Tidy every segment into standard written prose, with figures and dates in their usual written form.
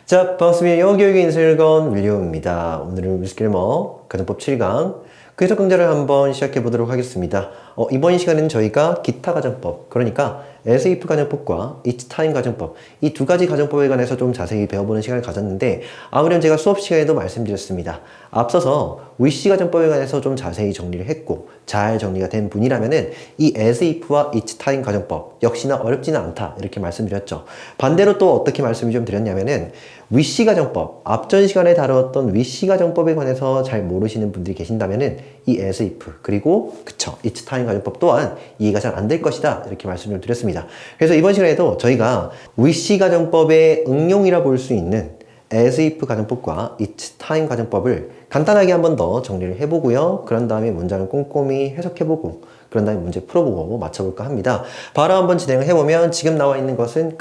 자, 반갑습니다. 영어교육의 인생을건 윌리엄입니다. 오늘은 위스킬머 가정법 7강 그 해석 강좌를 한번 시작해 보도록 하겠습니다. 이번 시간에는 저희가 기타 가정법, 그러니까 as if 가정법과 each time 가정법, 이 두 가지 가정법에 관해서 좀 자세히 배워보는 시간을 가졌는데, 아무렴 제가 수업 시간에도 말씀드렸습니다. 앞서서 wish 가정법에 관해서 좀 자세히 정리를 했고 잘 정리가 된 분이라면은 이 as if와 each time 가정법 역시나 어렵지는 않다, 이렇게 말씀드렸죠. 반대로 또 어떻게 말씀을 좀 드렸냐면은 wish 가정법, 앞전 시간에 다루었던 wish 가정법에 관해서 잘 모르시는 분들이 계신다면은 이 as if 그리고 each time 가정법 또한 이해가 잘 안 될 것이다, 이렇게 말씀을 드렸습니다. 그래서 이번 시간에도 저희가 wish 가정법의 응용이라 볼 수 있는 as if 가정법과 each time 가정법을 간단하게 한 번 더 정리를 해보고요. 그런 다음에 문장을 꼼꼼히 해석해보고 그런 다음에 문제 풀어보고 맞춰볼까 합니다. 바로 한번 진행을 해보면 지금 나와 있는 것은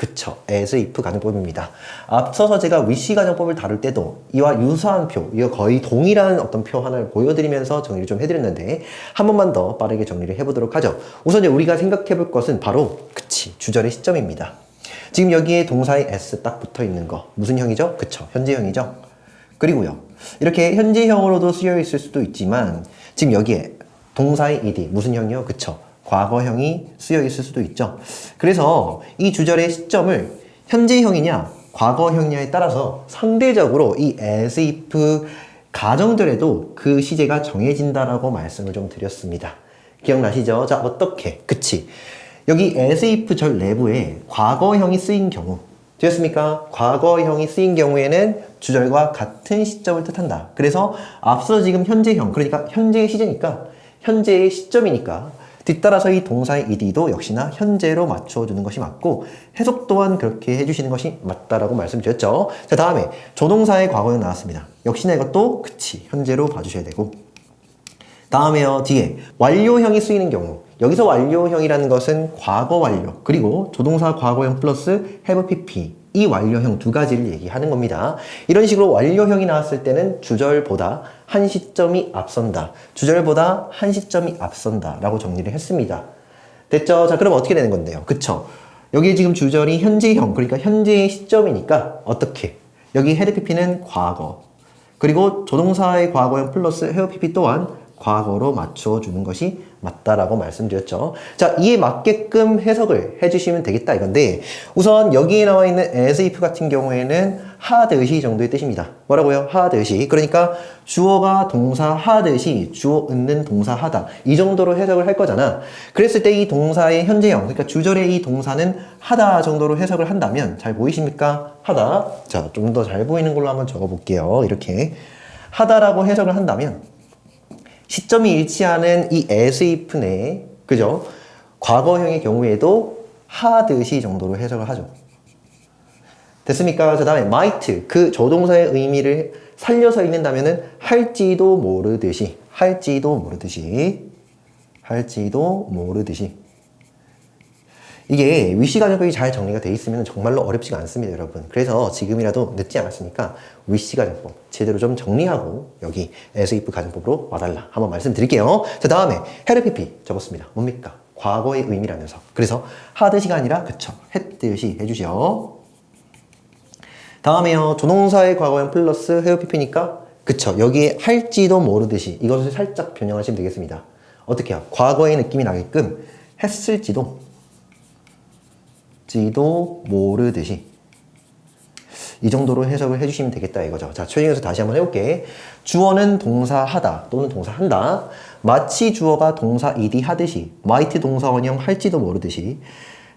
as if 가정법입니다. 앞서서 제가 wish 가정법을 다룰 때도 이와 유사한 표, 이거 거의 동일한 어떤 표 하나를 보여드리면서 정리를 좀 해드렸는데 한 번만 더 빠르게 정리를 해보도록 하죠. 우선 우리가 생각해볼 것은 바로 주절의 시점입니다. 지금 여기에 동사의 s 딱 붙어 있는 거 무슨 형이죠? 현재형이죠. 그리고요, 이렇게 현재형으로도 쓰여 있을 수도 있지만 지금 여기에 동사의 ed 무슨 형이요? 과거형이 쓰여 있을 수도 있죠. 그래서 이 주절의 시점을 현재형이냐 과거형이냐에 따라서 상대적으로 이 as if 가정절에도 그 시제가 정해진다라고 말씀을 좀 드렸습니다. 기억나시죠? 자, 어떻게? 여기 as if 절 내부에 과거형이 쓰인 경우 되었습니까? 과거형이 쓰인 경우에는 주절과 같은 시점을 뜻한다. 그래서 앞서 지금 현재형, 그러니까 현재의 시제니까 현재의 시점이니까 뒤따라서 이 동사의 ed도 역시나 현재로 맞춰주는 것이 맞고 해석 또한 그렇게 해주시는 것이 맞다라고 말씀드렸죠. 자, 다음에 조동사의 과거형 나왔습니다. 역시나 이것도 현재로 봐주셔야 되고, 다음에요, 뒤에 완료형이 쓰이는 경우, 여기서 완료형이라는 것은 과거 완료, 그리고 조동사 과거형 플러스 have pp, 이 완료형 두 가지를 얘기하는 겁니다. 이런 식으로 완료형이 나왔을 때는 주절보다 한 시점이 앞선다, 주절보다 한 시점이 앞선다 라고 정리를 했습니다. 됐죠? 자, 그럼 어떻게 되는 건데요? 여기 지금 주절이 현재형, 그러니까 현재의 시점이니까 어떻게? 여기 had pp는 과거, 그리고 조동사의 과거형 플러스 have pp 또한 과거로 맞춰주는 것이 맞다라고 말씀드렸죠. 자, 이에 맞게끔 해석을 해주시면 되겠다 이건데, 우선 여기에 나와 있는 as if 같은 경우에는 하듯이 정도의 뜻입니다. 뭐라고요? 하듯이. 그러니까 주어가 동사 하듯이 주어 잇는 동사 하다, 이 정도로 해석을 할 거잖아. 그랬을 때 이 동사의 현재형, 그러니까 주절의 이 동사는 하다 정도로 해석을 한다면 잘 보이십니까? 하다. 자, 좀 더 잘 보이는 걸로 한번 적어볼게요. 이렇게 하다라고 해석을 한다면 시점이 일치하는 이 as if 내에, 그죠? 과거형의 경우에도 하듯이 정도로 해석을 하죠. 됐습니까? 자, 다음에 might, 그 조동사의 의미를 살려서 읽는다면은 할지도 모르듯이. 이게 wish 가정법이 잘 정리가 돼 있으면 정말로 어렵지가 않습니다, 여러분. 그래서 지금이라도 늦지 않았으니까 wish 가정법 제대로 좀 정리하고 여기 as if 가정법으로 와달라 한번 말씀드릴게요. 자, 다음에 had pp 적었습니다. 뭡니까? 과거의 의미라면서. 그래서 하듯이가 아니라 했듯이 해주시오. 다음에요, 조동사의 과거형 플러스 have pp니까 여기에 할지도 모르듯이, 이것을 살짝 변형하시면 되겠습니다. 어떻게 해요? 과거의 느낌이 나게끔 했을지도 모르듯이, 이 정도로 해석을 해주시면 되겠다 이거죠. 자, 최종에서 다시 한번 해볼게. 주어는 동사 하다 또는 동사 한다, 마치 주어가 동사 ed 하듯이, might 동사 원형 할지도 모르듯이,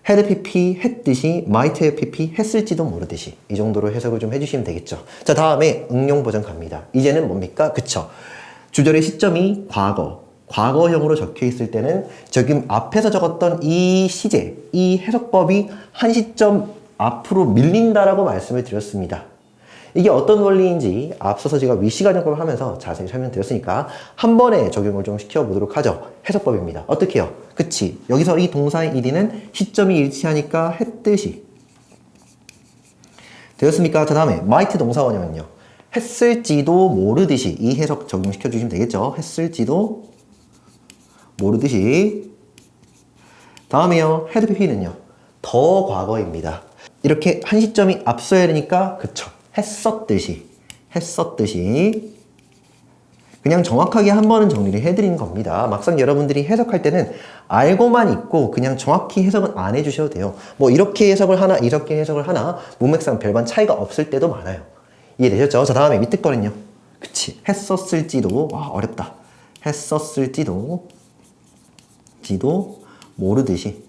had pp 했듯이, might have pp 했을지도 모르듯이, 이 정도로 해석을 좀 해주시면 되겠죠. 자, 다음에 응용 버전 갑니다. 이제는 뭡니까? 주절의 시점이 과거형으로 적혀 있을 때는 지금 앞에서 적었던 이 시제, 이 해석법이 한 시점 앞으로 밀린다라고 말씀을 드렸습니다. 이게 어떤 원리인지 앞서서 제가 wish 가정법을 하면서 자세히 설명드렸으니까 한 번에 적용을 좀 시켜보도록 하죠. 해석법입니다. 어떻게 해요? 여기서 이 동사의 ed는 시점이 일치하니까 했듯이 되었습니까? 자, 다음에 might 동사 원형은요, 했을지도 모르듯이, 이 해석 적용시켜 주시면 되겠죠. 했을지도 모르듯이. 다음에요, had pp는요 더 과거입니다. 이렇게 한 시점이 앞서야 되니까 했었듯이 그냥 정확하게 한 번은 정리를 해드린 겁니다. 막상 여러분들이 해석할 때는 알고만 있고 그냥 정확히 해석은 안 해주셔도 돼요. 뭐 이렇게 해석을 하나 이렇게 해석을 하나 문맥상 별반 차이가 없을 때도 많아요. 이해되셨죠? 자, 다음에 밑에 거는요. 그치, 했었을지도, 와 어렵다. 했었을지도 모르듯이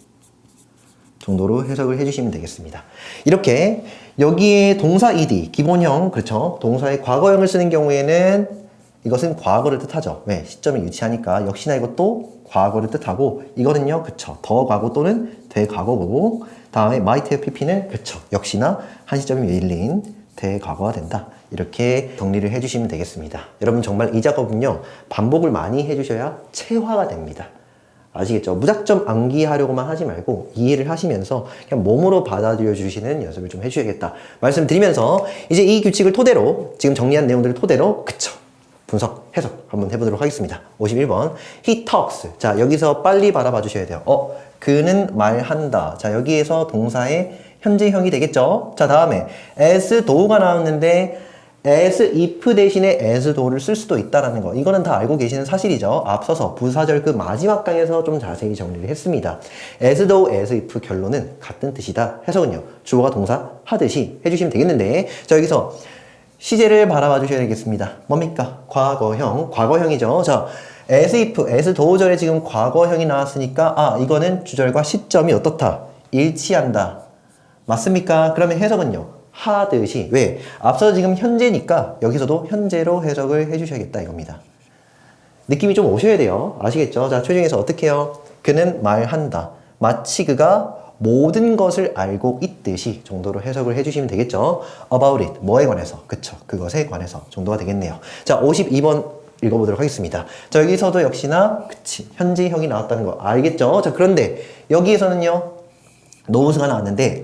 정도로 해석을 해주시면 되겠습니다. 이렇게 여기에 동사 ed, 기본형, 그렇죠? 동사의 과거형을 쓰는 경우에는 이것은 과거를 뜻하죠. 왜? 시점이 유치하니까 역시나 이것도 과거를 뜻하고 이거는요, 그쵸? 더 과거 또는 대과거고 다음에 might have pp는 그쵸? 역시나 한 시점이 밀린 대과거가 된다. 이렇게 정리를 해주시면 되겠습니다. 여러분 정말 이 작업은요, 반복을 많이 해주셔야 체화가 됩니다. 아시겠죠? 무작정 암기하려고만 하지 말고 이해를 하시면서 그냥 몸으로 받아들여 주시는 연습을 좀 해주셔야겠다 말씀드리면서 이제 이 규칙을 토대로 지금 정리한 내용들을 토대로 그쵸? 분석, 해석 한번 해보도록 하겠습니다. 51번 He talks. 자, 여기서 빨리 바라봐 주셔야 돼요. 그는 말한다. 자, 여기에서 동사의 현재형이 되겠죠? 자, 다음에 as though가 나왔는데 as if 대신에 as though를 쓸 수도 있다는 거. 이거는 다 알고 계시는 사실이죠. 앞서서 부사절 그 마지막 강에서 좀 자세히 정리를 했습니다. as though, as if 결론은 같은 뜻이다. 해석은요. 주어가 동사 하듯이 해주시면 되겠는데 자, 여기서 시제를 바라봐 주셔야 되겠습니다. 뭡니까? 과거형이죠. 자, as if, as though 절에 지금 과거형이 나왔으니까 이거는 주절과 시점이 어떻다? 일치한다. 맞습니까? 그러면 해석은요. 하듯이. 왜? 앞서 지금 현재니까 여기서도 현재로 해석을 해주셔야겠다 이겁니다. 느낌이 좀 오셔야 돼요. 아시겠죠? 자, 최종에서 어떻게 해요? 그는 말한다. 마치 그가 모든 것을 알고 있듯이 정도로 해석을 해주시면 되겠죠. About it. 뭐에 관해서? 그쵸. 그것에 관해서 정도가 되겠네요. 자, 52번 읽어보도록 하겠습니다. 자, 여기서도 역시나 그치. 현재형이 나왔다는 거 알겠죠? 자, 그런데 여기에서는요. 노우스가 나왔는데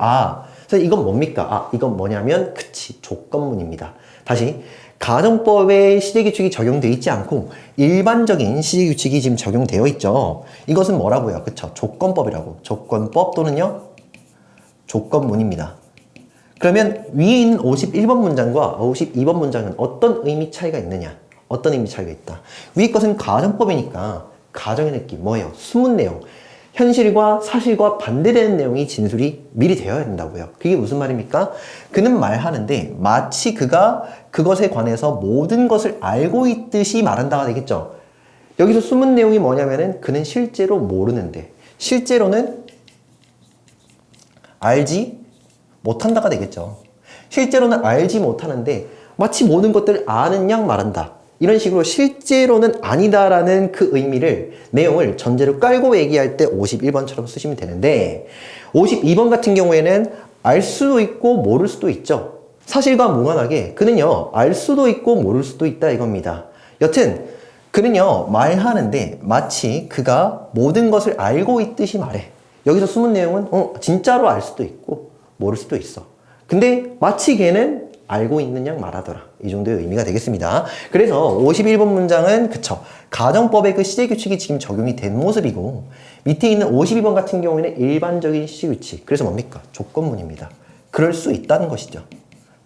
그래서 이건 뭡니까? 이건 뭐냐면 그치. 조건문입니다. 다시 가정법에 시제규칙이 적용되어 있지 않고 일반적인 시제규칙이 지금 적용되어 있죠. 이것은 뭐라고요? 그쵸? 조건법이라고. 조건법 또는요? 조건문입니다. 그러면 위에 있는 51번 문장과 52번 문장은 어떤 의미 차이가 있느냐? 어떤 의미 차이가 있다? 위에 것은 가정법이니까 가정의 느낌 뭐예요? 숨은 내용. 현실과 사실과 반대되는 내용이 진술이 미리 되어야 된다고요. 그게 무슨 말입니까? 그는 말하는데 마치 그가 그것에 관해서 모든 것을 알고 있듯이 말한다가 되겠죠. 여기서 숨은 내용이 뭐냐면은 그는 실제로 모르는데 실제로는 알지 못한다가 되겠죠. 실제로는 알지 못하는데 마치 모든 것들을 아는 양 말한다. 이런 식으로 실제로는 아니다라는 그 의미를 내용을 전제로 깔고 얘기할 때 51번처럼 쓰시면 되는데 52번 같은 경우에는 알 수도 있고 모를 수도 있죠. 사실과 무관하게 그는요 알 수도 있고 모를 수도 있다 이겁니다. 여튼 그는요 말하는데 마치 그가 모든 것을 알고 있듯이 말해. 여기서 숨은 내용은 진짜로 알 수도 있고 모를 수도 있어. 근데 마치 걔는 알고 있는 양 말하더라. 이 정도의 의미가 되겠습니다. 그래서 51번 문장은 그쵸. 가정법의 그 시제규칙이 지금 적용이 된 모습이고 밑에 있는 52번 같은 경우에는 일반적인 시제규칙. 그래서 뭡니까? 조건문입니다. 그럴 수 있다는 것이죠.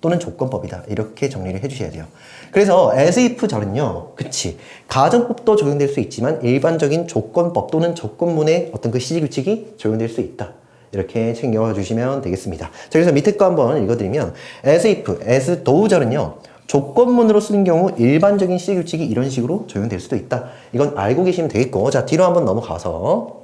또는 조건법이다. 이렇게 정리를 해주셔야 돼요. 그래서 as if 절은요. 그치. 가정법도 적용될 수 있지만 일반적인 조건법 또는 조건문의 어떤 그 시제규칙이 적용될 수 있다. 이렇게 챙겨주시면 되겠습니다. 자, 그래서 밑에 거 한번 읽어드리면 as if, as though 절은요. 조건문으로 쓰는 경우 일반적인 시제규칙이 이런 식으로 적용될 수도 있다. 이건 알고 계시면 되겠고 자 뒤로 한번 넘어가서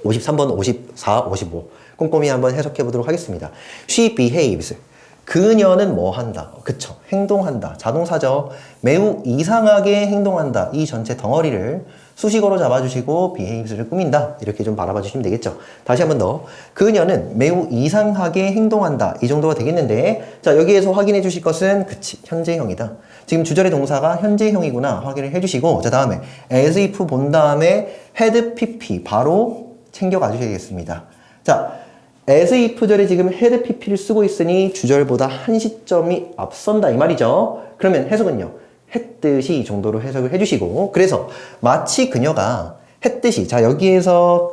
53번, 54, 55 꼼꼼히 한번 해석해 보도록 하겠습니다. She behaves. 그녀는 뭐 한다? 그쵸. 행동한다. 자동사죠. 매우 이상하게 행동한다. 이 전체 덩어리를 수식어로 잡아주시고 behaves를 꾸민다. 이렇게 좀 바라봐 주시면 되겠죠. 다시 한 번 더. 그녀는 매우 이상하게 행동한다. 이 정도가 되겠는데 자 여기에서 확인해 주실 것은 그치. 현재형이다. 지금 주절의 동사가 현재형이구나 확인을 해 주시고 자 다음에 as if 본 다음에 had pp 바로 챙겨가 주셔야겠습니다. 자 as if 절에 지금 had pp를 쓰고 있으니 주절보다 한 시점이 앞선다 이 말이죠. 그러면 해석은요. 했듯이 이 정도로 해석을 해주시고 그래서 마치 그녀가 했듯이 자 여기에서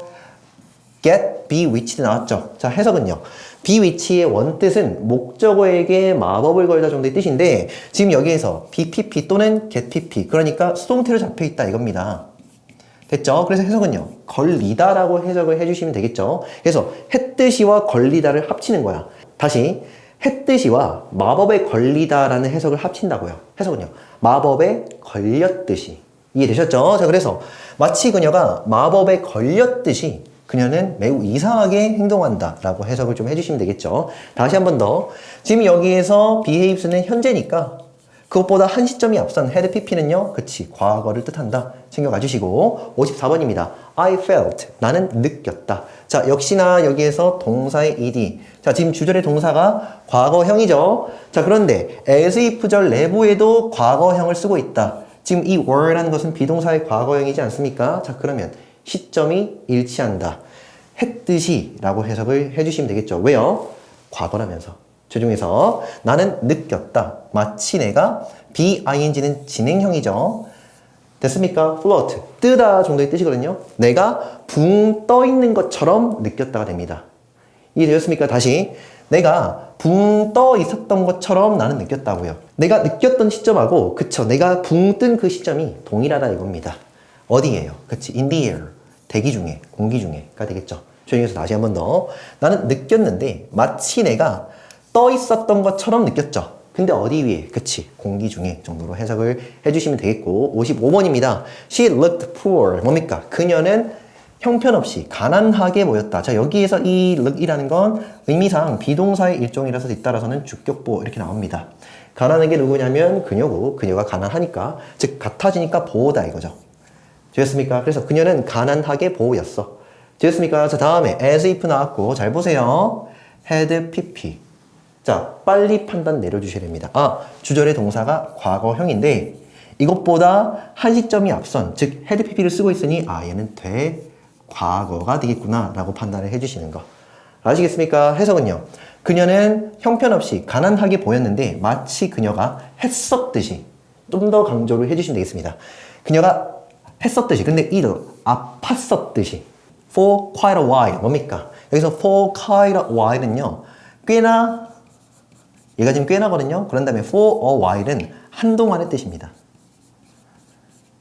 get, be, which 나왔죠. 자 해석은요. be which의 원뜻은 목적어에게 마법을 걸다 정도의 뜻인데 지금 여기에서 be pp 또는 get pp 그러니까 수동태로 잡혀 있다 이겁니다. 됐죠? 그래서 해석은요. 걸리다라고 해석을 해주시면 되겠죠? 그래서 했듯이와 걸리다를 합치는 거야. 다시 했듯이와 마법에 걸리다라는 해석을 합친다고요. 해석은요. 마법에 걸렸듯이. 이해되셨죠? 자, 그래서 마치 그녀가 마법에 걸렸듯이 그녀는 매우 이상하게 행동한다 라고 해석을 좀 해주시면 되겠죠. 다시 한 번 더. 지금 여기에서 behaves는 현재니까 그것보다 한 시점이 앞선 had pp는요. 그치, 과거를 뜻한다. 챙겨가 주시고 54번입니다. I felt. 나는 느꼈다. 자, 역시나 여기에서 동사의 ed. 자, 지금 주절의 동사가 과거형이죠. 자, 그런데 as if절 내부에도 과거형을 쓰고 있다. 지금 이 were라는 것은 비동사의 과거형이지 않습니까? 자, 그러면 시점이 일치한다. 했듯이 라고 해석을 해주시면 되겠죠. 왜요? 과거라면서. 최종에서 나는 느꼈다. 마치 내가 be-ing는 진행형이죠. 됐습니까? float, 뜨다 정도의 뜻이거든요. 내가 붕 떠 있는 것처럼 느꼈다가 됩니다. 이해되셨습니까? 다시 내가 붕 떠 있었던 것처럼 나는 느꼈다고요. 내가 느꼈던 시점하고 그쵸, 내가 붕 뜬 그 시점이 동일하다 이겁니다. 어디예요? 그치, in the air, 대기 중에, 공기 중에가 되겠죠. 조용해서 다시 한 번 더. 나는 느꼈는데 마치 내가 떠 있었던 것처럼 느꼈죠. 근데 어디 위에? 그치, 공기 중에 정도로 해석을 해주시면 되겠고 55번입니다. She looked poor. 뭡니까? 그녀는 형편없이 가난하게 보였다. 자, 여기에서 이 look이라는 건 의미상 비동사의 일종이라서 뒤따라서는 주격보 이렇게 나옵니다. 가난한 게 누구냐면 그녀고 그녀가 가난하니까 즉 같아지니까 보호다 이거죠. 되셨습니까? 그래서 그녀는 가난하게 보였어. 되셨습니까? 자, 다음에 as if 나왔고 잘 보세요. had pp. 자, 빨리 판단 내려주셔야 됩니다. 아, 주절의 동사가 과거형인데 이것보다 한 시점이 앞선, 즉 had pp를 쓰고 있으니 아, 얘는 돼 과거가 되겠구나 라고 판단을 해주시는 거. 아시겠습니까? 해석은요. 그녀는 형편없이 가난하게 보였는데 마치 그녀가 했었듯이 좀 더 강조를 해주시면 되겠습니다. 그녀가 했었듯이, 근데 이도 아팠었듯이 for quite a while. 뭡니까? 여기서 for quite a while은요. 꽤나, 얘가 지금 꽤나거든요. 그런 다음에 for a while은 한동안의 뜻입니다.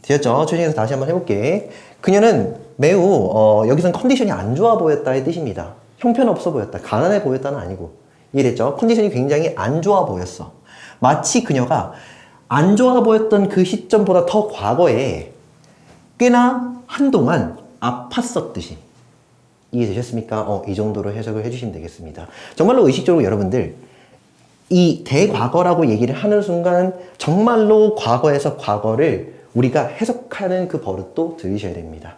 되셨죠? 최종에서 다시 한번 해볼게. 그녀는 매우 여기선 컨디션이 안 좋아 보였다의 뜻입니다. 형편없어 보였다. 가난해 보였다는 아니고. 이해됐죠? 컨디션이 굉장히 안 좋아 보였어. 마치 그녀가 안 좋아 보였던 그 시점보다 더 과거에 꽤나 한동안 아팠었듯이. 이해되셨습니까? 이 정도로 해석을 해주시면 되겠습니다. 정말로 의식적으로 여러분들 이 대과거라고 얘기를 하는 순간 정말로 과거에서 과거를 우리가 해석하는 그 버릇도 들으셔야 됩니다.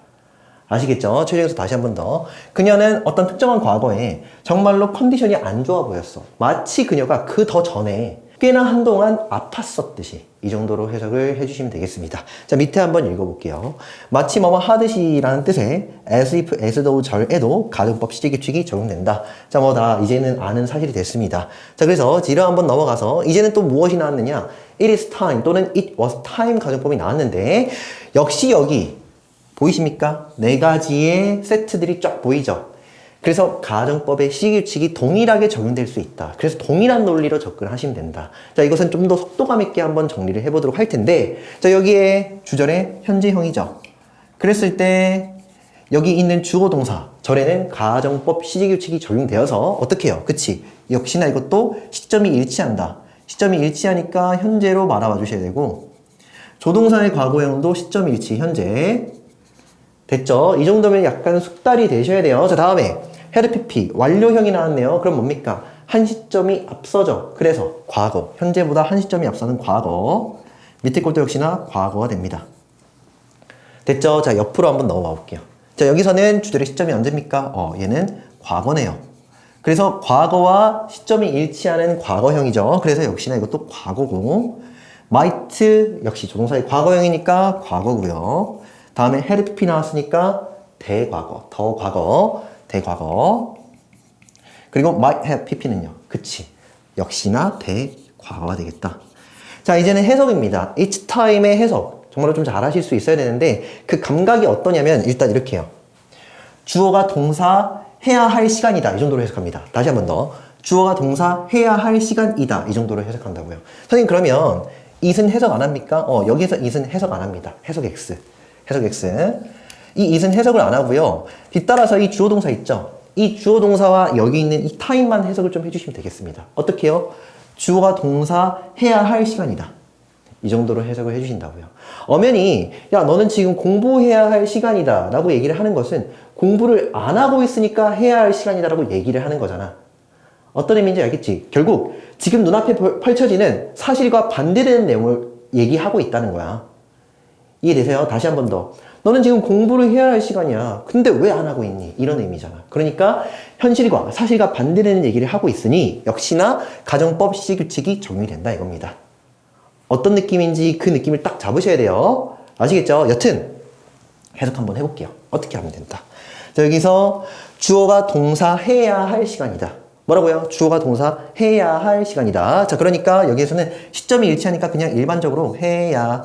아시겠죠? 최종에서 다시 한 번 더. 그녀는 어떤 특정한 과거에 정말로 컨디션이 안 좋아 보였어. 마치 그녀가 그 더 전에 꽤나 한동안 아팠었듯이. 이 정도로 해석을 해주시면 되겠습니다. 자, 밑에 한번 읽어볼게요. 마치 뭐뭐 하듯이라는 뜻의 as if, as though 절에도 가정법 시제규칙이 적용된다. 자, 뭐 다 이제는 아는 사실이 됐습니다. 자, 그래서 뒤로 한번 넘어가서 이제는 또 무엇이 나왔느냐? It is time 또는 it was time 가정법이 나왔는데 역시 여기 보이십니까? 네 가지의 세트들이 쫙 보이죠? 그래서 가정법의 시규칙이 동일하게 적용될 수 있다. 그래서 동일한 논리로 접근하시면 된다. 자, 이것은 좀 더 속도감 있게 한번 정리를 해보도록 할 텐데, 자, 여기에 주절의 현재형이죠. 그랬을 때 여기 있는 주어 동사 절에는 가정법 시제규칙이 적용되어서 어떻게 해요? 그치? 역시나 이것도 시점이 일치한다. 시점이 일치하니까 현재로 말아봐 주셔야 되고, 조동사의 과거형도 시점 일치 현재. 됐죠? 이 정도면 약간 숙달이 되셔야 돼요. 자, 다음에 had pp 완료형이 나왔네요. 그럼 뭡니까? 한 시점이 앞서죠. 그래서 과거, 현재보다 한 시점이 앞서는 과거. 밑에 것도 역시나 과거가 됩니다. 됐죠? 자, 옆으로 한번 넘어가 볼게요. 자, 여기서는 주절의 시점이 언제입니까? 얘는 과거네요. 그래서 과거와 시점이 일치하는 과거형이죠. 그래서 역시나 이것도 과거고, might 역시 조동사의 과거형이니까 과거고요. 다음에 had pp 나왔으니까 대과거, 더 과거, 대과거. 그리고 might have pp는요. 그치. 역시나 대과거가 되겠다. 자, 이제는 해석입니다. each time의 해석. 정말로 좀 잘 하실 수 있어야 되는데 그 감각이 어떠냐면 일단 이렇게 해요. 주어가 동사 해야 할 시간이다. 이 정도로 해석합니다. 다시 한 번 더. 주어가 동사 해야 할 시간이다. 이 정도로 해석한다고요. 선생님 그러면 it은 해석 안 합니까? 여기에서 it은 해석 안 합니다. 해석 X. 해석 X. 이 it은 해석을 안 하고요. 뒤따라서 이 주어 동사 있죠? 이 주어 동사와 여기 있는 이 time만 해석을 좀 해주시면 되겠습니다. 어떻게요? 주어가 동사 해야 할 시간이다. 이 정도로 해석을 해주신다고요. 엄연히 야 너는 지금 공부해야 할 시간이다 라고 얘기를 하는 것은 공부를 안 하고 있으니까 해야 할 시간이다 라고 얘기를 하는 거잖아. 어떤 의미인지 알겠지? 결국 지금 눈앞에 펼쳐지는 사실과 반대되는 내용을 얘기하고 있다는 거야. 이해되세요? 다시 한 번 더. 너는 지금 공부를 해야 할 시간이야. 근데 왜 안 하고 있니? 이런 의미잖아. 그러니까 현실과 사실과 반대되는 얘기를 하고 있으니 역시나 가정법 시규칙이 적용이 된다 이겁니다. 어떤 느낌인지 그 느낌을 딱 잡으셔야 돼요. 아시겠죠? 여튼 해석 한번 해볼게요. 어떻게 하면 된다. 자, 여기서 주어가 동사 해야 할 시간이다. 뭐라고요? 주어가 동사 해야 할 시간이다. 자, 그러니까 여기에서는 시점이 일치하니까 그냥 일반적으로 해야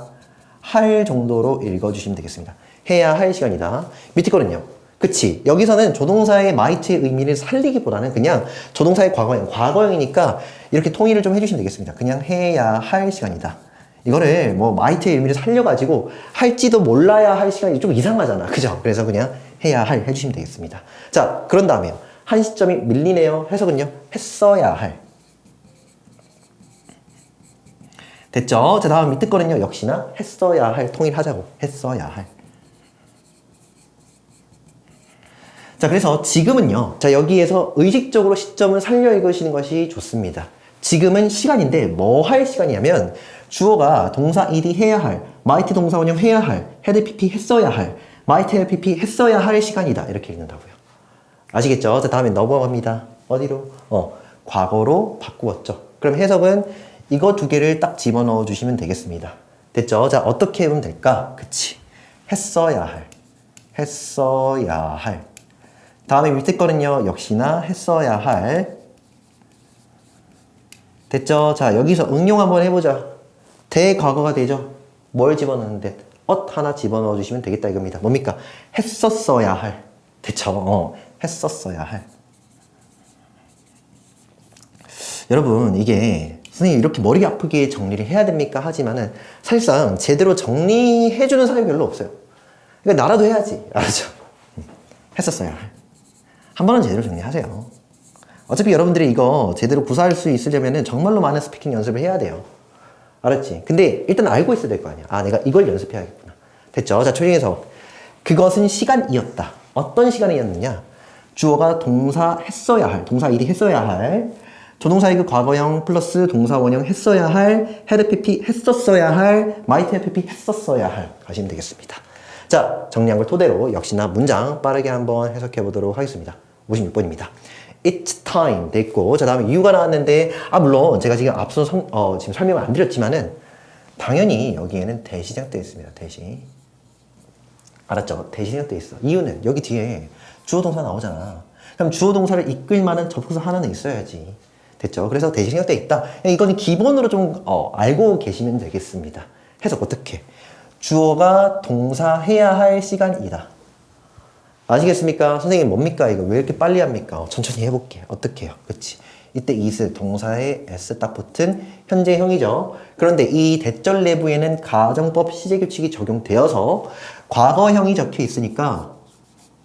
할 정도로 읽어주시면 되겠습니다. 해야 할 시간이다. 밑에 거는요. 그치. 여기서는 조동사의 might의 의미를 살리기보다는 그냥 조동사의 과거형이니까 이렇게 통일을 좀 해주시면 되겠습니다. 그냥 해야 할 시간이다. 이거를 뭐 might의 의미를 살려가지고 할지도 몰라야 할 시간이 좀 이상하잖아. 그죠? 그래서 그냥 해야 할 해주시면 되겠습니다. 자, 그런 다음에요. 한 시점이 밀리네요. 해석은요. 했어야 할. 됐죠? 자, 다음 밑에 거는요. 역시나 했어야 할 통일하자고. 했어야 할. 자, 그래서 지금은요. 자, 여기에서 의식적으로 시점을 살려 읽으시는 것이 좋습니다. 지금은 시간인데 뭐 할 시간이냐면 주어가 동사 ed 해야 할, might 동사 원형 해야 할, had pp 했어야 할, might have pp 했어야 할 시간이다. 이렇게 읽는다고요. 아시겠죠? 자, 다음에 넘어갑니다. 어디로? 과거로 바꾸었죠. 그럼 해석은 이거 두 개를 딱 집어넣어 주시면 되겠습니다. 됐죠? 자, 어떻게 해보면 될까? 그치. 했어야 할. 했어야 할. 다음에 밑에 거는요. 역시나 했어야 할. 됐죠? 자, 여기서 응용 한번 해보자. 대과거가 되죠? 뭘 집어넣는데? 하나 집어넣어 주시면 되겠다 이겁니다. 뭡니까? 했었어야 할. 됐죠? 했었어야 할. 여러분, 이게 선생님 이렇게 머리 아프게 정리를 해야 됩니까? 하지만은 사실상 제대로 정리해주는 사람이 별로 없어요. 그러니까 나라도 해야지. 알았죠? 했었어야 할. 한 번은 제대로 정리하세요. 어차피 여러분들이 이거 제대로 구사할 수 있으려면 정말로 많은 스피킹 연습을 해야 돼요. 알았지? 근데 일단 알고 있어야 될 거 아니야. 아, 내가 이걸 연습해야겠구나. 됐죠? 자, 초딩에서 그것은 시간이었다. 어떤 시간이었느냐? 주어가 동사 했어야 할, 동사 일이 했어야 할, 조동사의 그 과거형 플러스 동사 원형 했어야 할, had pp 했었어야 할, might have pp 했었어야 할 가시면 되겠습니다. 자, 정리한 걸 토대로 역시나 문장 빠르게 한번 해석해 보도록 하겠습니다. 56번입니다. It's time 됐고, 자, 다음에 이유가 나왔는데, 물론 제가 지금 앞서 지금 설명을 안 드렸지만은 당연히 여기에는 대시작 되어 있습니다. 대시. 알았죠? 대시작 되어 있어. 이유는 여기 뒤에 주어 동사 나오잖아. 그럼 주어 동사를 이끌 만한 접속사 하나는 있어야지. 됐죠? 그래서 대시작 되어 있다. 이거는 기본으로 좀 알고 계시면 되겠습니다. 해석 어떻게? 주어가 동사 해야 할 시간이다. 아시겠습니까? 선생님 뭡니까? 이거 왜 이렇게 빨리 합니까? 천천히 해볼게. 어떻게 해요? 그치? 이때 is, 동사에 s 딱 붙은 현재형이죠. 그런데 이 대절 내부에는 가정법 시제규칙이 적용되어서 과거형이 적혀 있으니까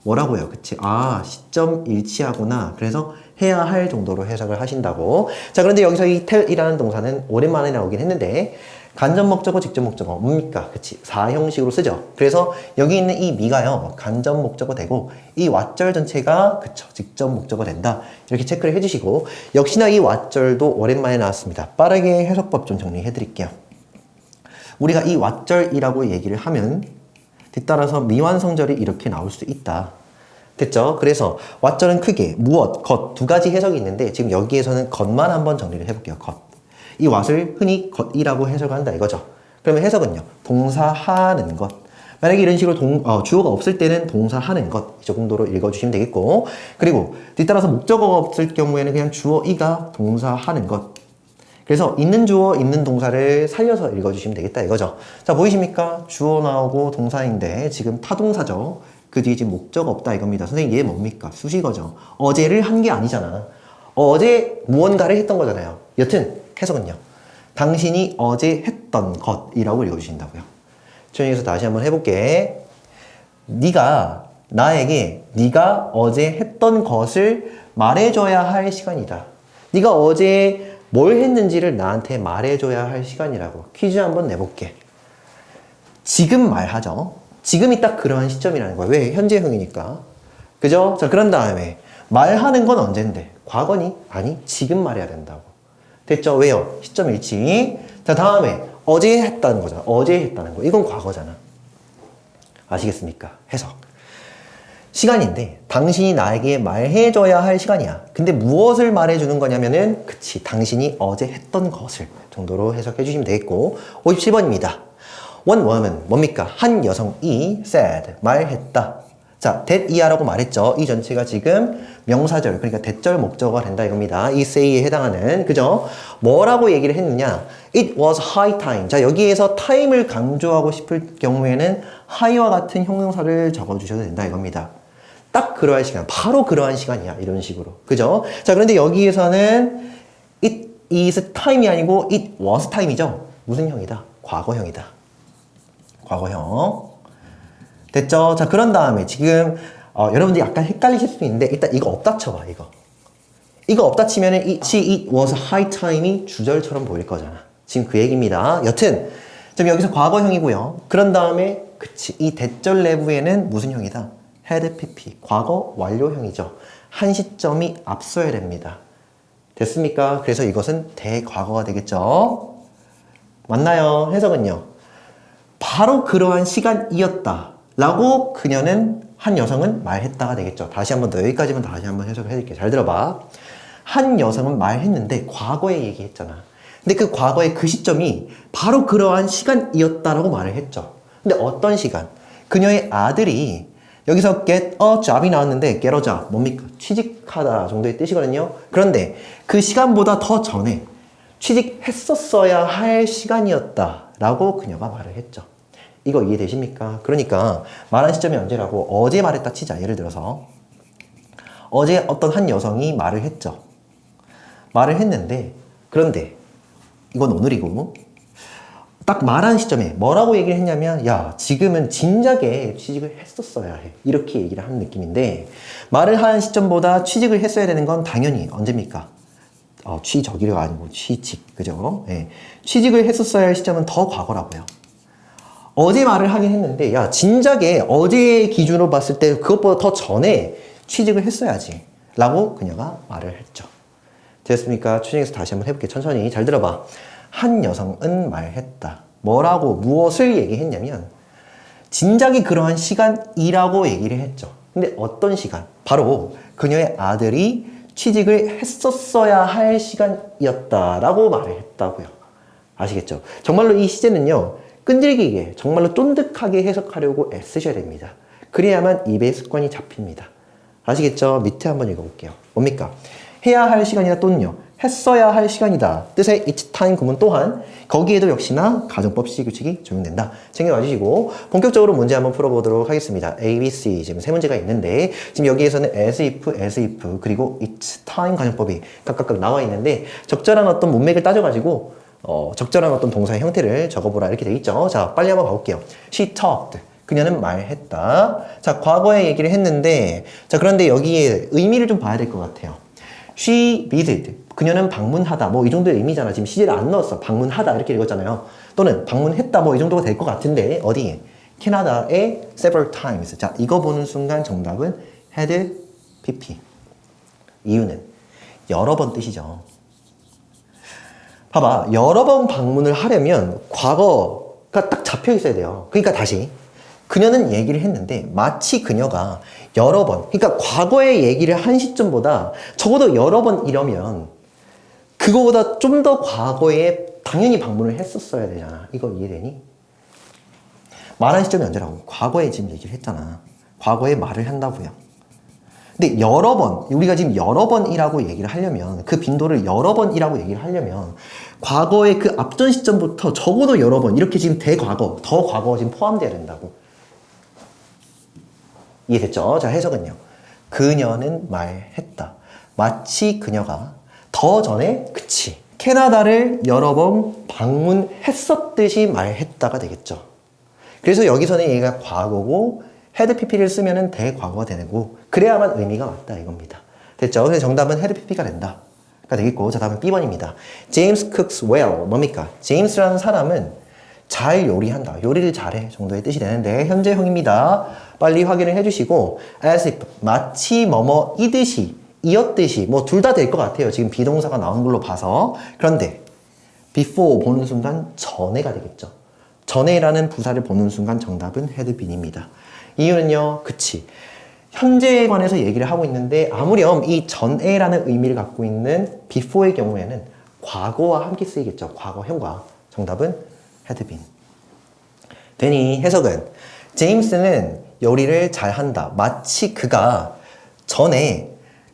뭐라고요? 그치? 시점 일치하구나. 그래서 해야 할 정도로 해석을 하신다고. 자, 그런데 여기서 이 tell이라는 동사는 오랜만에 나오긴 했는데 간접 목적어, 직접 목적어 뭡니까? 그치? 4형식으로 쓰죠. 그래서 여기 있는 이 미가요. 간접 목적어 되고 이 왓절 전체가 그쵸? 직접 목적어 된다. 이렇게 체크를 해주시고 역시나 이 왓절도 오랜만에 나왔습니다. 빠르게 해석법 좀 정리해 드릴게요. 우리가 이 왓절이라고 얘기를 하면 뒤따라서 미완성절이 이렇게 나올 수 있다. 됐죠? 그래서 왓절은 크게 무엇, 것 두 가지 해석이 있는데 지금 여기에서는 것만 한번 정리를 해볼게요. 것. 이 왓을 흔히 것이라고 해석한다 이거죠. 그러면 해석은요. 동사 하는 것. 만약에 이런 식으로 주어가 없을 때는 동사 하는 것. 이 정도로 읽어주시면 되겠고 그리고 뒤따라서 목적어가 없을 경우에는 그냥 주어 이가 동사 하는 것. 그래서 있는 주어, 있는 동사를 살려서 읽어주시면 되겠다 이거죠. 자, 보이십니까? 주어 나오고 동사인데 지금 타동사죠. 그 뒤에 지금 목적 없다 이겁니다. 선생님 얘 뭡니까? 수식어죠. 어제를 한 게 아니잖아. 어제 무언가를 했던 거잖아요. 여튼 해석은요. 당신이 어제 했던 것이라고 읽어주신다고요. 여기서 다시 한번 해볼게. 네가 나에게 네가 어제 했던 것을 말해줘야 할 시간이다. 네가 어제 뭘 했는지를 나한테 말해줘야 할 시간이라고. 퀴즈 한번 내볼게. 지금 말하죠. 지금이 딱 그러한 시점이라는 거야. 왜? 현재형이니까. 그죠? 자, 그런 다음에 말하는 건 언젠데? 과거니? 아니, 지금 말해야 된다고. 됐죠? 왜요? 시점 일치. 자, 다음에 어제 했다는 거잖아. 어제 했다는 거. 이건 과거잖아. 아시겠습니까? 해석. 시간인데 당신이 나에게 말해줘야 할 시간이야. 근데 무엇을 말해주는 거냐면은 그치, 당신이 어제 했던 것을 정도로 해석해 주시면 되겠고. 57번입니다. One woman, 뭡니까? 한 여성이 said, 말했다. 자, that 이하라고 말했죠. 이 전체가 지금 명사절, 그러니까 대절 목적어가 된다 이겁니다. 이 say에 해당하는, 그죠? 뭐라고 얘기를 했느냐? It was high time. 자, 여기에서 time을 강조하고 싶을 경우에는 high와 같은 형용사를 적어주셔도 된다 이겁니다. 딱 그러한 시간, 바로 그러한 시간이야. 이런 식으로. 그죠? 자, 그런데 여기에서는 it is time이 아니고 it was time이죠? 무슨 형이다? 과거형이다. 과거형. 됐죠? 자, 그런 다음에 지금 여러분들이 약간 헷갈리실 수도 있는데 일단 이거 없다 쳐봐, 이거. 이거 없다 치면은 it was high time이 주절처럼 보일 거잖아. 지금 그 얘기입니다. 여튼 지금 여기서 과거형이고요. 그런 다음에 그치, 이 대절 내부에는 무슨 형이다? had pp, 과거 완료형이죠. 한 시점이 앞서야 됩니다. 됐습니까? 그래서 이것은 대과거가 되겠죠? 맞나요? 해석은요. 바로 그러한 시간이었다 라고 그녀는, 한 여성은 말했다가 되겠죠. 다시 한번 더, 여기까지만 다시 한번 해석을 해줄게요. 잘 들어봐. 한 여성은 말했는데 과거에 얘기했잖아. 근데 그 과거의 그 시점이 바로 그러한 시간이었다라고 말을 했죠. 근데 어떤 시간? 그녀의 아들이 여기서 get a job이 나왔는데 get a job 뭡니까? 취직하다 정도의 뜻이거든요. 그런데 그 시간보다 더 전에 취직했었어야 할 시간이었다라고 그녀가 말을 했죠. 이거 이해되십니까? 그러니까 말한 시점이 언제라고? 어제 말했다 치자. 예를 들어서 어제 어떤 한 여성이 말을 했죠. 말을 했는데, 그런데 이건 오늘이고 딱 말한 시점에 뭐라고 얘기를 했냐면, 야, 지금은 진작에 취직을 했었어야 해. 이렇게 얘기를 하는 느낌인데, 말을 한 시점보다 취직을 했어야 되는 건 당연히 언제입니까? 취적이가 아니고 취직. 그죠? 네. 취직을 했었어야 할 시점은 더 과거라고요. 어제 말을 하긴 했는데, 야, 진작에 어제 기준으로 봤을 때 그것보다 더 전에 취직을 했어야지 라고 그녀가 말을 했죠. 됐습니까? 추정해서 다시 한번 해볼게요. 천천히 잘 들어봐. 한 여성은 말했다. 뭐라고, 무엇을 얘기했냐면 진작에 그러한 시간이라고 얘기를 했죠. 근데 어떤 시간? 바로 그녀의 아들이 취직을 했었어야 할 시간이었다라고 말을 했다고요. 아시겠죠? 정말로 이 시제는요, 끈질기게, 정말로 쫀득하게 해석하려고 애쓰셔야 됩니다. 그래야만 입에 습관이 잡힙니다. 아시겠죠? 밑에 한번 읽어볼게요. 뭡니까? 해야 할 시간이다 또는요, 했어야 할 시간이다 뜻의 each time 구문 또한 거기에도 역시나 가정법 시규칙이 적용된다. 챙겨와 주시고 본격적으로 문제 한번 풀어보도록 하겠습니다. A, B, C 지금 세 문제가 있는데, 지금 여기에서는 as if 그리고 each time 가정법이 각각 나와 있는데, 적절한 어떤 문맥을 따져가지고 적절한 어떤 동사의 형태를 적어보라 이렇게 돼 있죠. 자, 빨리 한번 가볼게요. She talked. 그녀는 말했다. 자, 과거에 얘기를 했는데, 자, 그런데 여기에 의미를 좀 봐야 될 것 같아요. She visited. 그녀는 방문하다. 뭐 이 정도의 의미잖아. 지금 시제를 안 넣었어. 방문하다 이렇게 읽었잖아요. 또는 방문했다. 뭐 이 정도가 될 것 같은데 어디? 캐나다에 several times. 자, 이거 보는 순간 정답은 had pp. 이유는 여러 번 뜻이죠. 봐봐. 여러 번 방문을 하려면 과거가 딱 잡혀 있어야 돼요. 그러니까 다시. 그녀는 얘기를 했는데 마치 그녀가 여러 번, 그러니까 과거의 얘기를 한 시점보다 적어도 여러 번 이러면 그거보다 좀 더 과거에 당연히 방문을 했었어야 되잖아. 이거 이해되니? 말한 시점이 언제라고? 과거에 지금 얘기를 했잖아. 과거에 말을 한다고요. 근데 여러 번, 우리가 지금 여러 번이라고 얘기를 하려면, 그 빈도를 여러 번이라고 얘기를 하려면 과거의 그 앞전 시점부터 적어도 여러 번, 이렇게 지금 대과거, 더 과거 지금 포함돼야 된다고. 이해됐죠? 자, 해석은요. 그녀는 말했다. 마치 그녀가 더 전에, 그치, 캐나다를 여러 번 방문했었듯이 말했다가 되겠죠. 그래서 여기서는 얘가 과거고 had pp를 쓰면은 대과거가 되고 그래야만 의미가 맞다 이겁니다. 됐죠? 그래서 정답은 had pp가 된다. 가 되겠고, 자, 다음은 B번입니다. James cooks well. 뭡니까? 제임스라는 사람은 잘 요리한다. 요리를 잘해 정도의 뜻이 되는데 현재형입니다. 빨리 확인을 해주시고 as if, 마치 뭐뭐이듯이, 이었듯이 뭐 둘 다 될 것 같아요. 지금 비동사가 나온 걸로 봐서. 그런데 before 보는 순간 전에가 되겠죠. 전에라는 부사를 보는 순간 정답은 had been입니다. 이유는요. 그치. 현재에 관해서 얘기를 하고 있는데 아무렴 이 전에라는 의미를 갖고 있는 before의 경우에는 과거와 함께 쓰이겠죠. 과거형과. 정답은 had been. 되니 해석은 제임스는 요리를 잘한다. 마치 그가 전에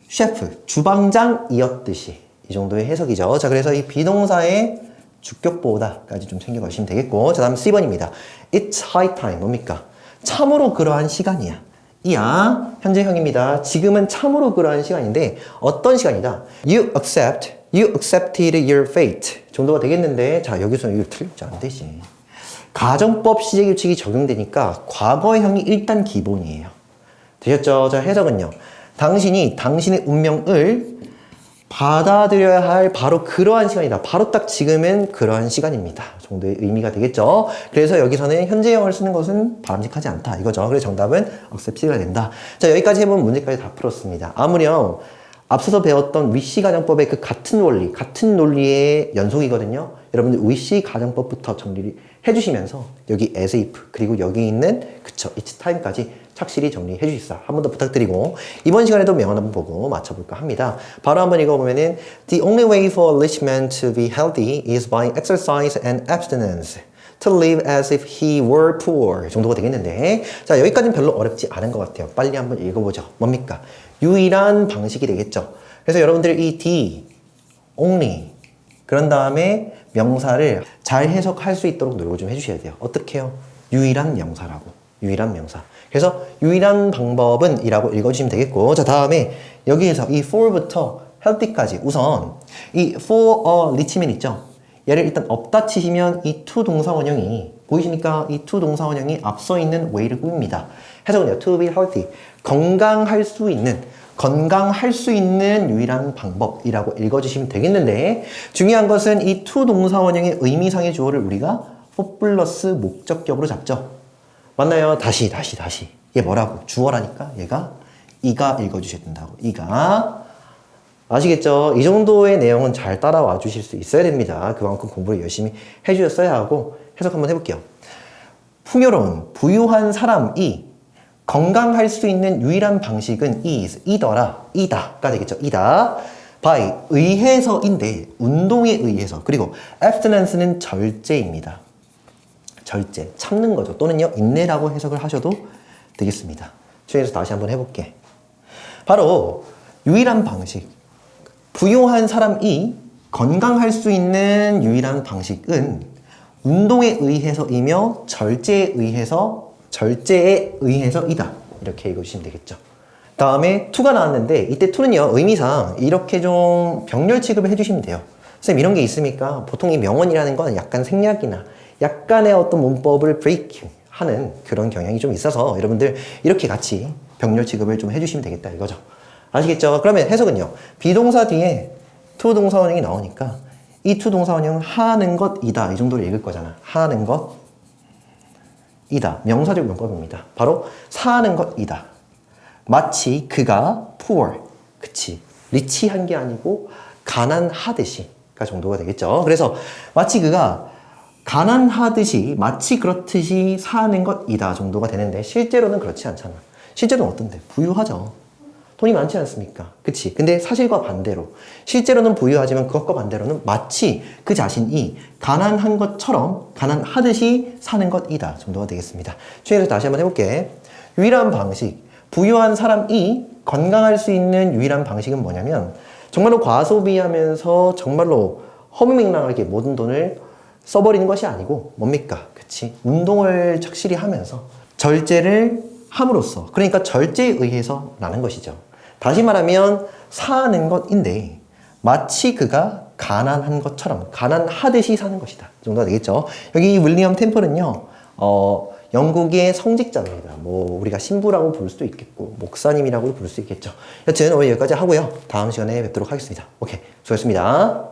셰프, 주방장이었듯이. 이 정도의 해석이죠. 자, 그래서 이 비동사의 주격보다까지 좀 챙겨가시면 되겠고, 자, 다음 C번입니다. It's high time. 뭡니까? 참으로 그러한 시간이야. 이야, 현재형입니다. 지금은 참으로 그러한 시간인데 어떤 시간이다? You accepted your fate 정도가 되겠는데, 자, 여기서 이거 틀렸지 안 되지. 가정법 시제규칙이 적용되니까 과거형이 일단 기본이에요. 되셨죠? 자, 해석은요. 당신이 당신의 운명을 받아들여야 할 바로 그러한 시간이다. 바로 딱 지금은 그러한 시간입니다. 정도의 의미가 되겠죠. 그래서 여기서는 현재형을 쓰는 것은 바람직하지 않다. 이거죠. 그래서 정답은 accept가 된다. 자, 여기까지 해본 문제까지 다 풀었습니다. 아무렴 앞서서 배웠던 위시 가정법의 그 같은 원리, 같은 논리의 연속이거든요. 여러분들 위시 가정법부터 정리를 해주시면서 여기 as if 그리고 여기 있는 그쵸 each time까지 착실히 정리해 주십사. 한 번 더 부탁드리고 이번 시간에도 명언 한번 보고 맞춰볼까 합니다. 바로 한번 읽어보면은 The only way for a rich man to be healthy is by exercise and abstinence. To live as if he were poor 정도가 되겠는데, 자, 여기까지는 별로 어렵지 않은 것 같아요. 빨리 한번 읽어보죠. 뭡니까? 유일한 방식이 되겠죠. 그래서 여러분들 이 D, only 그런 다음에 명사를 잘 해석할 수 있도록 노력을 좀 해주셔야 돼요. 어떻게 해요? 유일한 명사라고. 유일한 명사. 그래서 유일한 방법은 이라고 읽어주시면 되겠고, 자, 다음에 여기에서 이 for부터 healthy까지 우선 이 for a rich man 있죠? 얘를 일단 없다 치시면 이 to 동사 원형이 보이십니까? 이 to 동사 원형이 앞서 있는 way를 꾸밉니다. 해석은요. to be healthy. 건강할 수 있는 유일한 방법이라고 읽어주시면 되겠는데, 중요한 것은 이 to 동사 원형의 의미상의 주어를 우리가 for 플러스 목적격으로 잡죠. 맞나요? 다시. 얘 뭐라고? 주어라니까 얘가 이가 읽어주셔야 된다고. 이가. 아시겠죠? 이 정도의 내용은 잘 따라와 주실 수 있어야 됩니다. 그만큼 공부를 열심히 해주셨어야 하고, 해석 한번 해볼게요. 풍요로운, 부유한 사람이 건강할 수 있는 유일한 방식은 is, 이다가 되겠죠. 이다. by, 의해서인데, 운동에 의해서. 그리고 abstinence는 절제입니다. 절제, 참는 거죠. 또는요, 인내라고 해석을 하셔도 되겠습니다. 주의해서 다시 한번 해볼게. 바로 유일한 방식. 부유한 사람이 건강할 수 있는 유일한 방식은 운동에 의해서이며 절제에 의해서이다. 이렇게 읽어주시면 되겠죠. 다음에 to가 나왔는데 이때 to는요, 의미상 이렇게 좀 병렬 취급을 해주시면 돼요. 선생님 이런 게 있습니까? 보통 이 명언이라는 건 약간 생략이나 약간의 어떤 문법을 브레이킹 하는 그런 경향이 좀 있어서 여러분들 이렇게 같이 병렬 취급을 좀 해주시면 되겠다 이거죠. 아시겠죠? 그러면 해석은요. 비동사 뒤에 to 동사 원형이 나오니까 이 to 동사 원형은 하는 것이다. 이 정도로 읽을 거잖아. 하는 것이다. 명사적 용법입니다. 바로 사는 것이다. 마치 그가 poor, 그치, 리치한 게 아니고 가난하듯이가 정도가 되겠죠. 그래서 마치 그가 가난하듯이, 마치 그렇듯이 사는 것이다 정도가 되는데 실제로는 그렇지 않잖아. 실제로는 어떤데? 부유하죠. 돈이 많지 않습니까? 그치? 근데 사실과 반대로 실제로는 부유하지만 그것과 반대로는 마치 그 자신이 가난한 것처럼 가난하듯이 사는 것이다 정도가 되겠습니다. 추해서 다시 한번 해볼게. 유일한 방식, 부유한 사람이 건강할 수 있는 유일한 방식은 뭐냐면 정말로 과소비하면서 정말로 허무맹랑하게 모든 돈을 써버리는 것이 아니고 뭡니까? 그치? 운동을 착실히 하면서 절제를 함으로써, 그러니까 절제에 의해서 라는 것이죠. 다시 말하면 사는 것인데 마치 그가 가난한 것처럼 가난하듯이 사는 것이다 정도가 되겠죠. 여기 윌리엄 템플은요 영국의 성직자입니다. 뭐 우리가 신부라고 부를 수도 있겠고 목사님이라고 부를 수 있겠죠. 여튼 오늘 여기까지 하고요. 다음 시간에 뵙도록 하겠습니다. 오케이, 수고했습니다.